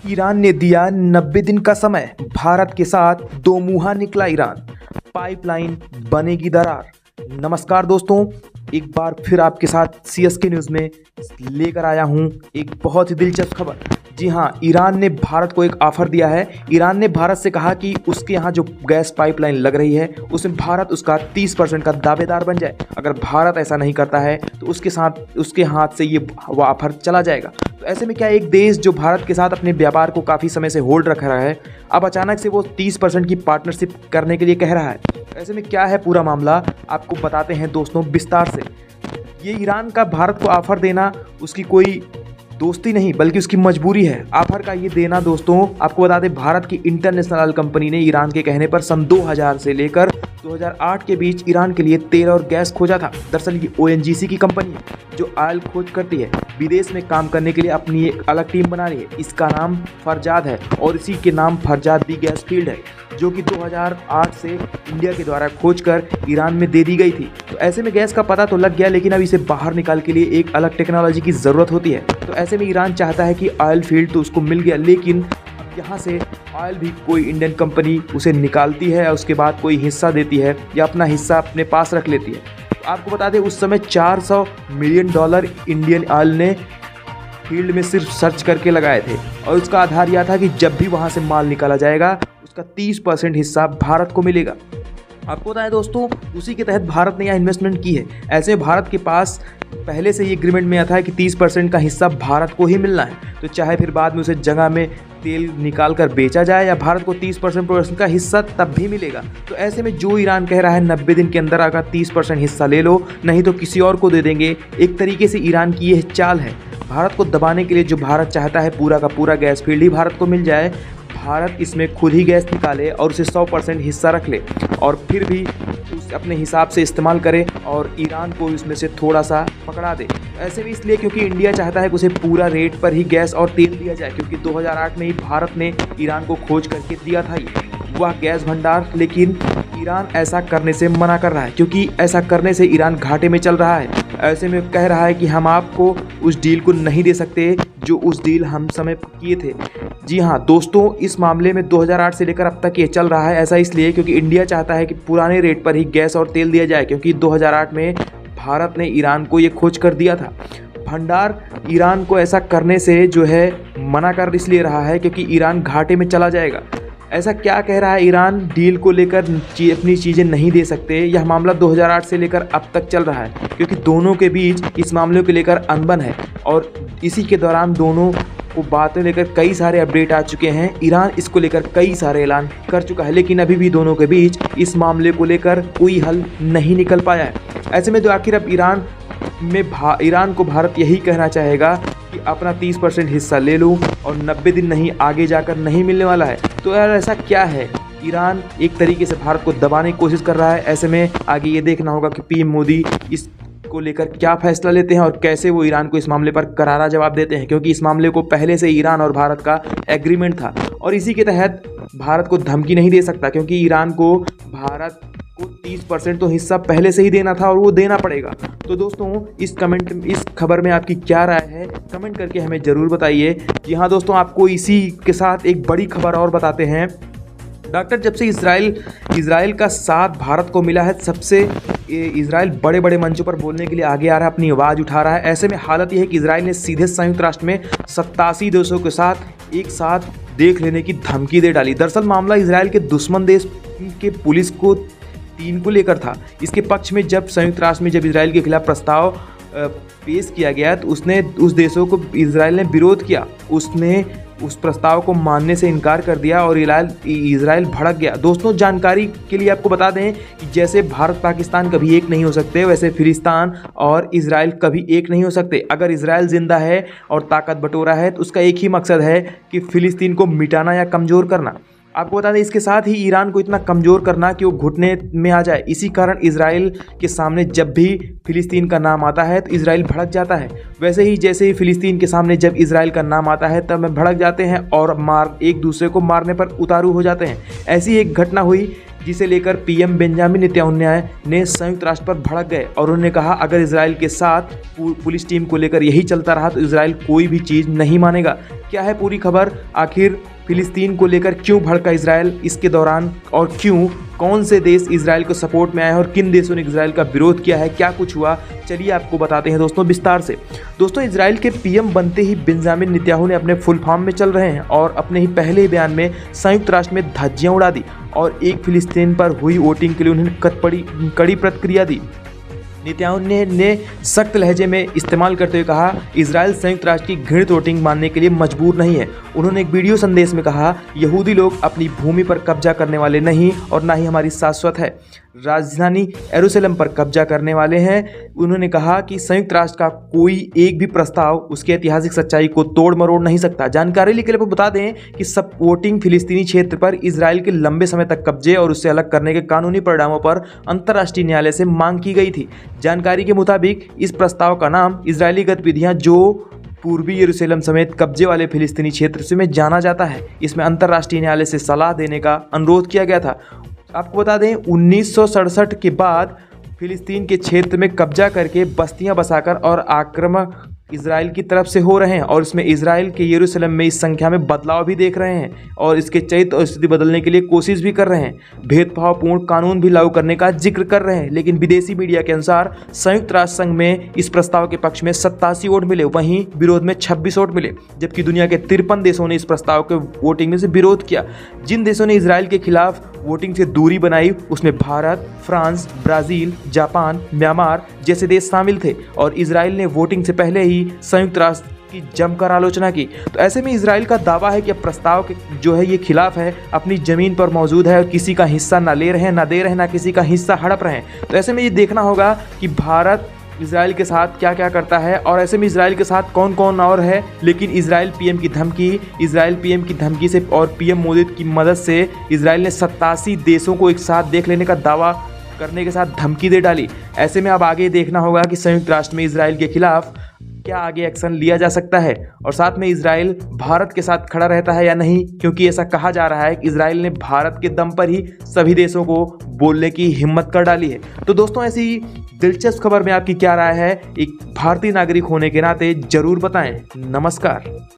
Iran ने दिया 90 दिन का समय, भारत के साथ दो मुहा निकला ईरान, पाइपलाइन बनेगी दरार। नमस्कार दोस्तों, एक बार फिर आपके साथ सीएसके न्यूज़ में लेकर आया हूं एक बहुत ही दिलचस्प खबर। जी हां, ईरान ने भारत को एक ऑफर दिया है। ईरान ने भारत से कहा कि उसके यहाँ जो गैस पाइपलाइन लग रही है उसमें भारत उसका 30% का दावेदार बन जाए। अगर भारत ऐसा नहीं करता है तो उसके हाथ से ये वो ऑफर चला जाएगा। तो ऐसे में क्या एक देश जो भारत के साथ अपने व्यापार को काफ़ी समय से होल्ड रख रहा है, अब अचानक से वो 30% की पार्टनरशिप करने के लिए कह रहा है। ऐसे में क्या है पूरा मामला, आपको बताते हैं दोस्तों विस्तार से। ये ईरान का भारत को ऑफर देना उसकी कोई दोस्ती नहीं बल्कि उसकी मजबूरी है। ऑफर का ये देना दोस्तों, आपको बता दें, भारत की इंटरनेशनल ऑयल कंपनी ने ईरान के कहने पर सन 2000 से लेकर 2008 के बीच ईरान के लिए तेल और गैस खोजा था। दरअसल ये ONGC की कंपनी है जो ऑयल खोज करती है। विदेश में काम करने के लिए अपनी एक अलग टीम बना रही है। इसका नाम फरजाद है और इसी के नाम फरजाद दी गैस फील्ड है, जो कि 2008 से इंडिया के द्वारा खोजकर ईरान में दे दी गई थी। तो ऐसे में गैस का पता तो लग गया, लेकिन अब इसे बाहर निकाल के लिए एक अलग टेक्नोलॉजी की ज़रूरत होती है। तो ऐसे में ईरान चाहता है कि ऑयल फील्ड तो उसको मिल गया, लेकिन यहाँ से ऑयल भी कोई इंडियन कंपनी उसे निकालती है और उसके बाद कोई हिस्सा देती है या अपना हिस्सा अपने पास रख लेती है। तो आपको बता दें, उस समय $400 मिलियन इंडियन ऑयल ने फील्ड में सिर्फ सर्च करके लगाए थे और उसका आधार यह था कि जब भी वहाँ से माल निकाला जाएगा उसका 30% हिस्सा भारत को मिलेगा। आपको पता है दोस्तों, उसी के तहत भारत ने यहाँ इन्वेस्टमेंट की है। ऐसे भारत के पास पहले से ये एग्रीमेंट में आता है कि 30% का हिस्सा भारत को ही मिलना है। तो चाहे फिर बाद में उसे जगह में तेल निकाल कर बेचा जाए या भारत को 30% का हिस्सा तब भी मिलेगा। तो ऐसे में जो ईरान कह रहा है 90 दिन के अंदर अगर 30% हिस्सा ले लो, नहीं तो किसी और को दे देंगे, एक तरीके से ईरान की यह चाल है भारत को दबाने के लिए। जो भारत चाहता है पूरा का पूरा गैस फील्ड ही भारत को मिल जाए, भारत इसमें खुद ही गैस निकाले और उसे 100% हिस्सा रख ले और फिर भी उस अपने हिसाब से इस्तेमाल करे और ईरान को इसमें से थोड़ा सा पकड़ा दे। ऐसे भी इसलिए क्योंकि इंडिया चाहता है कि उसे पूरा रेट पर ही गैस और तेल दिया जाए, क्योंकि 2008 में ही भारत ने ईरान को खोज करके दिया था वह गैस भंडार। लेकिन ईरान ऐसा करने से मना कर रहा है, क्योंकि ऐसा करने से ईरान घाटे में चल रहा है। ऐसे में कह रहा है कि हम आपको उस डील को नहीं दे सकते जो उस डील हम समय किए थे। जी हाँ दोस्तों, इस मामले में 2008 से लेकर अब तक ये चल रहा है। ऐसा इसलिए क्योंकि इंडिया चाहता है कि पुराने रेट पर ही गैस और तेल दिया जाए, क्योंकि 2008 में भारत ने ईरान को ये खोज कर दिया था भंडार। ईरान को ऐसा करने से जो है मना कर इसलिए रहा है क्योंकि ईरान घाटे में चला जाएगा। ऐसा क्या कह रहा है ईरान, डील को लेकर अपनी चीज़ें नहीं दे सकते। यह मामला 2008 से लेकर अब तक चल रहा है, क्योंकि दोनों के बीच इस मामले को लेकर अनबन है और इसी के दौरान दोनों को बातें लेकर कई सारे अपडेट आ चुके हैं। ईरान इसको लेकर कई सारे ऐलान कर चुका है, लेकिन अभी भी दोनों के बीच इस मामले को लेकर कोई हल नहीं निकल पाया है। ऐसे में तो आखिर अब ईरान को भारत यही कहना चाहेगा कि अपना 30% हिस्सा ले लो और 90 दिन नहीं आगे जाकर नहीं मिलने वाला है। तो यार ऐसा क्या है, ईरान एक तरीके से भारत को दबाने की कोशिश कर रहा है। ऐसे में आगे ये देखना होगा कि PM मोदी इसको लेकर क्या फैसला लेते हैं और कैसे वो ईरान को इस मामले पर करारा जवाब देते हैं, क्योंकि इस मामले को पहले से ईरान और भारत का एग्रीमेंट था और इसी के तहत भारत को धमकी नहीं दे सकता, क्योंकि ईरान को भारत को 30% तो हिस्सा पहले से ही देना था और वो देना पड़ेगा। तो दोस्तों, इस खबर में आपकी क्या राय है, कमेंट करके हमें ज़रूर बताइए। जी हाँ दोस्तों, आपको इसी के साथ एक बड़ी खबर और बताते हैं। डॉक्टर, जब से इजराइल का साथ भारत को मिला है, सबसे इजराइल बड़े बड़े मंचों पर बोलने के लिए आगे आ रहा है, अपनी आवाज़ उठा रहा है। ऐसे में हालत यह है कि इजराइल ने सीधे संयुक्त राष्ट्र में 87 देशों के साथ एक साथ देख लेने की धमकी दे डाली। दरअसल मामला इजराइल के दुश्मन देश के पुलिस को 3 को लेकर था। इसके पक्ष में जब संयुक्त राष्ट्र में जब इजराइल के खिलाफ प्रस्ताव पेश किया गया तो उस देशों को इजराइल ने विरोध किया। उसने उस प्रस्ताव को मानने से इनकार कर दिया और इजराइल भड़क गया। दोस्तों, जानकारी के लिए आपको बता दें कि जैसे भारत पाकिस्तान कभी एक नहीं हो सकते, वैसे फिलिस्तीन और इजराइल कभी एक नहीं हो सकते। अगर इजराइल जिंदा है और ताकत बटोरा है तो उसका एक ही मकसद है कि फिलिस्तीन को मिटाना या कमज़ोर करना। आपको बता दें, इसके साथ ही ईरान को इतना कमज़ोर करना कि वो घुटने में आ जाए। इसी कारण इजराइल के सामने जब भी फ़िलिस्तीन का नाम आता है तो इजराइल भड़क जाता है। वैसे ही जैसे ही फ़िलिस्तीन के सामने जब इजराइल का नाम आता है तब में भड़क जाते हैं और एक दूसरे को मारने पर उतारू हो जाते हैं। ऐसी एक घटना हुई जिसे लेकर पीएम बेंजामिन नेतन्याहू ने संयुक्त राष्ट्र पर भड़क गए और उन्होंने कहा अगर इजराइल के साथ पुलिस टीम को लेकर यही चलता रहा तो इजराइल कोई भी चीज़ नहीं मानेगा। क्या है पूरी खबर, आखिर फिलिस्तीन को लेकर क्यों भड़का इजराइल इसके दौरान, और क्यों कौन से देश इजराइल को सपोर्ट में आए हैं और किन देशों ने इजराइल का विरोध किया है, क्या कुछ हुआ, चलिए आपको बताते हैं दोस्तों विस्तार से। दोस्तों, इजराइल के पीएम बनते ही बेंजामिन नेतन्याहू ने अपने फुल फॉर्म में चल रहे हैं और अपने ही पहले बयान में संयुक्त राष्ट्र में धज्जियां उड़ा दी और एक फिलिस्तीन पर हुई वोटिंग के लिए उन्होंने कड़ी प्रतिक्रिया दी। नेतन्याहू ने सख्त लहजे में इस्तेमाल करते हुए कहा इजराइल संयुक्त राष्ट्र की घृणित वोटिंग मानने के लिए मजबूर नहीं है। उन्होंने एक वीडियो संदेश में कहा यहूदी लोग अपनी भूमि पर कब्जा करने वाले नहीं और ना ही हमारी शाश्वत है राजधानी यरूशलेम पर कब्जा करने वाले हैं। उन्होंने कहा कि संयुक्त राष्ट्र का कोई एक भी प्रस्ताव उसके ऐतिहासिक सच्चाई को तोड़ मरोड़ नहीं सकता। जानकारी के लिए आपको बता दें कि सपोर्टिंग फिलिस्तीनी क्षेत्र पर इजराइल के लंबे समय तक कब्जे और उससे अलग करने के कानूनी परिणामों पर अंतर्राष्ट्रीय न्यायालय से मांग की गई थी। जानकारी के मुताबिक इस प्रस्ताव का नाम इजरायली गतिविधियां जो पूर्वी यरूशलेम समेत कब्जे वाले फिलिस्तीनी क्षेत्र से में जाना जाता है, इसमें अंतर्राष्ट्रीय न्यायालय से सलाह देने का अनुरोध किया गया था। आपको बता दें 1967 के बाद फिलिस्तीन के क्षेत्र में कब्जा करके बस्तियां बसाकर और आक्रमण इजराइल की तरफ से हो रहे हैं और इसमें इजराइल के यरूशलेम में इस संख्या में बदलाव भी देख रहे हैं और इसके चरित्र और स्थिति बदलने के लिए कोशिश भी कर रहे हैं। भेदभावपूर्ण कानून भी लागू करने का जिक्र कर रहे हैं, लेकिन विदेशी मीडिया के अनुसार संयुक्त राष्ट्र संघ में इस प्रस्ताव के पक्ष में 87 वोट मिले, वहीं विरोध में 26 वोट मिले, जबकि दुनिया के 53 देशों ने इस प्रस्ताव के वोटिंग में से विरोध किया। जिन देशों ने इजराइल के खिलाफ वोटिंग से दूरी बनाई उसमें Bharat, France, Brazil, Japan, Myanmar जैसे देश शामिल थे और इजराइल ने वोटिंग से पहले ही संयुक्त राष्ट्र की जमकर आलोचना की। तो ऐसे में इजराइल का दावा है कि अब प्रस्ताव के जो है ये खिलाफ है, अपनी ज़मीन पर मौजूद है और किसी का हिस्सा ना ले रहे हैं, ना दे रहे हैं, ना किसी का हिस्सा हड़प रहे हैं। तो ऐसे में ये देखना होगा कि भारत इजराइल के साथ क्या क्या करता है और ऐसे में इजराइल के साथ कौन कौन और है। लेकिन इजराइल पीएम की धमकी से और पीएम मोदी की मदद से इजराइल ने 87 देशों को एक साथ देख लेने का दावा करने के साथ धमकी दे डाली। ऐसे में अब आगे देखना होगा कि संयुक्त राष्ट्र में इजराइल के खिलाफ क्या आगे एक्शन लिया जा सकता है और साथ में इजराइल भारत के साथ खड़ा रहता है या नहीं, क्योंकि ऐसा कहा जा रहा है कि इजराइल ने भारत के दम पर ही सभी देशों को बोलने की हिम्मत कर डाली है। तो दोस्तों, ऐसी दिलचस्प खबर में आपकी क्या राय है, एक भारतीय नागरिक होने के नाते जरूर बताएं। नमस्कार।